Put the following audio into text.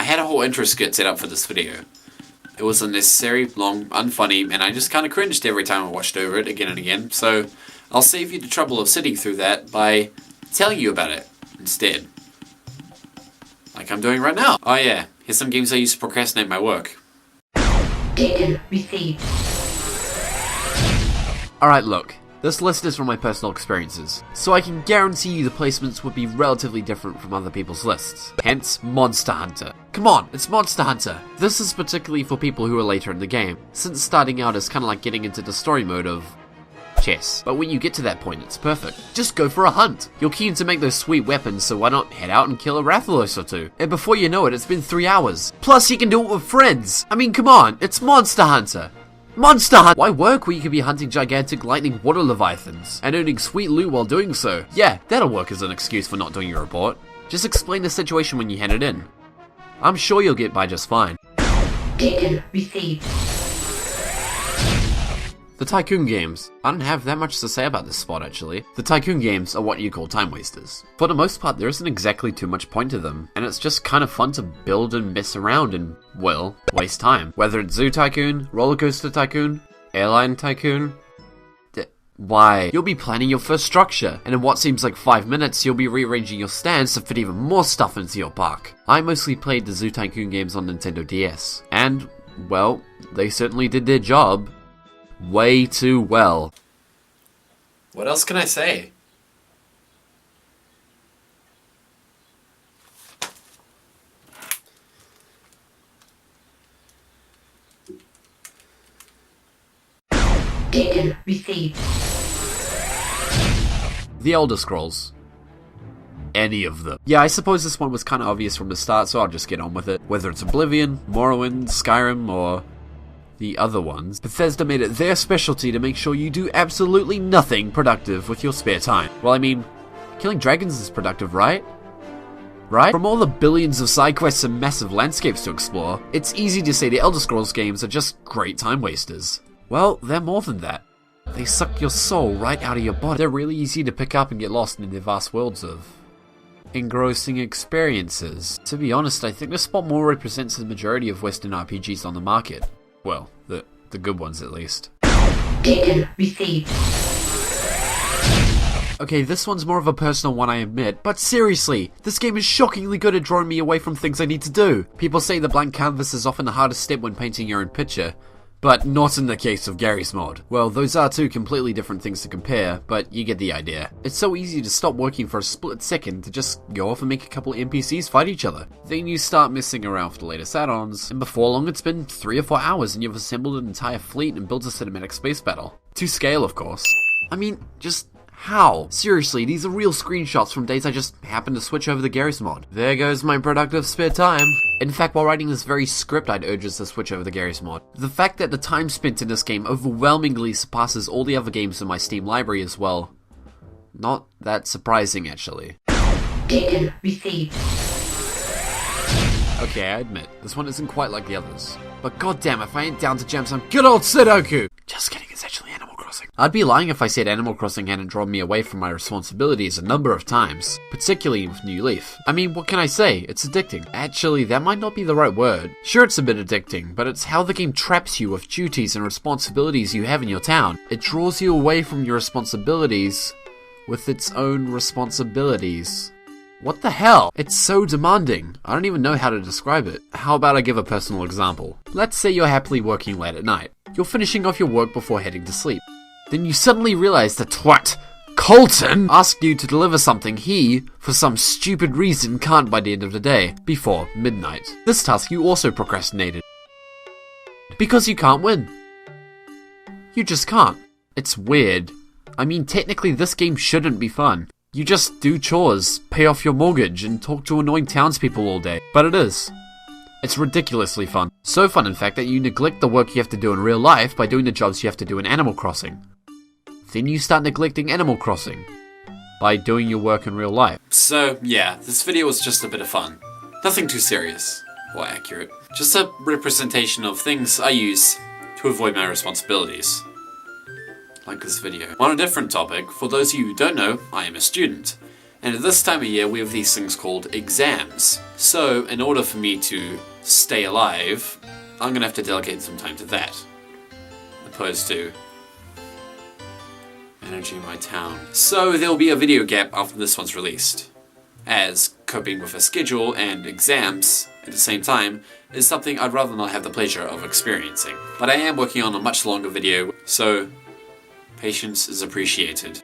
had a whole intro skit set up for this video. It was unnecessary, long, unfunny, and I just kind of cringed every time I watched over it again and again, so I'll save you the trouble of sitting through that by telling you about it instead. Like I'm doing right now. Oh yeah, here's some games I use to procrastinate my work. Data received. Alright, look. This list is from my personal experiences, so I can guarantee you the placements would be relatively different from other people's lists. Hence, Monster Hunter. Come on, it's Monster Hunter! This is particularly for people who are later in the game, since starting out is kinda like getting into the story mode of chess. But when you get to that point, it's perfect. Just go for a hunt! You're keen to make those sweet weapons, so why not head out and kill a Rathalos or two? And before you know it, it's been 3 hours. Plus, you can do it with friends! I mean, come on, it's Monster Hunter! Monster Hunt! Why work where you could be hunting gigantic lightning water leviathans and earning sweet loot while doing so? Yeah, that'll work as an excuse for not doing your report. Just explain the situation when you hand it in. I'm sure you'll get by just fine. Data received. The Tycoon games. I don't have that much to say about this spot actually. The Tycoon games are what you call time wasters. For the most part, there isn't exactly too much point to them, and it's just kind of fun to build and mess around and, well, waste time. Whether it's Zoo Tycoon, Roller Coaster Tycoon, Airline Tycoon. Why? You'll be planning your first structure, and in what seems like 5 minutes, you'll be rearranging your stands to fit even more stuff into your park. I mostly played the Zoo Tycoon games on Nintendo DS, and, well, they certainly did their job. Way too well. What else can I say? Data received. The Elder Scrolls. Any of them. Yeah, I suppose this one was kind of obvious from the start, so I'll just get on with it. Whether it's Oblivion, Morrowind, Skyrim, or the other ones, Bethesda made it their specialty to make sure you do absolutely nothing productive with your spare time. Well, I mean, killing dragons is productive, right? Right? From all the billions of side quests and massive landscapes to explore, it's easy to say the Elder Scrolls games are just great time wasters. Well, they're more than that. They suck your soul right out of your body. They're really easy to pick up and get lost in their vast worlds of engrossing experiences. To be honest, I think this spot more represents the majority of Western RPGs on the market. Well, the good ones at least. Data received. Okay, this one's more of a personal one, I admit, but seriously, this game is shockingly good at drawing me away from things I need to do. People say the blank canvas is often the hardest step when painting your own picture, but not in the case of Garry's Mod. Well, those are two completely different things to compare, but you get the idea. It's so easy to stop working for a split second to just go off and make a couple NPCs fight each other. Then you start messing around with the latest add-ons, and before long it's been 3 or 4 hours and you've assembled an entire fleet and built a cinematic space battle. To scale, of course. I mean, just how? Seriously, these are real screenshots from days I just happened to switch over the Garry's Mod. There goes my productive spare time. In fact, while writing this very script, I'd urge us to switch over the Garry's Mod. The fact that the time spent in this game overwhelmingly surpasses all the other games in my Steam library as well. Not that surprising, actually. Data received. Okay, I admit, this one isn't quite like the others. But goddamn, if I ain't down to jam some good old Sudoku! Just kidding, it's actually Animal Crossing. I'd be lying if I said Animal Crossing hadn't drawn me away from my responsibilities a number of times, particularly with New Leaf. I mean, what can I say? It's addicting. Actually, that might not be the right word. Sure, it's a bit addicting, but it's how the game traps you with duties and responsibilities you have in your town. It draws you away from your responsibilities with its own responsibilities. What the hell? It's so demanding. I don't even know how to describe it. How about I give a personal example? Let's say you're happily working late at night. You're finishing off your work before heading to sleep. Then you suddenly realize the twat, Colton, asked you to deliver something he, for some stupid reason, can't by the end of the day, before midnight. This task you also procrastinated. Because you can't win. You just can't. It's weird. I mean, technically this game shouldn't be fun. You just do chores, pay off your mortgage, and talk to annoying townspeople all day. But it is. It's ridiculously fun. So fun, in fact, that you neglect the work you have to do in real life by doing the jobs you have to do in Animal Crossing. Then you start neglecting Animal Crossing by doing your work in real life. So, yeah, this video was just a bit of fun. Nothing too serious or accurate. Just a representation of things I use to avoid my responsibilities. Like this video. On a different topic, for those of you who don't know, I am a student. And at this time of year, we have these things called exams. So, in order for me to stay alive, I'm gonna have to delegate some time to that. Opposed to managing my town. So, there'll be a video gap after this one's released, as coping with a schedule and exams at the same time is something I'd rather not have the pleasure of experiencing. But I am working on a much longer video, so patience is appreciated.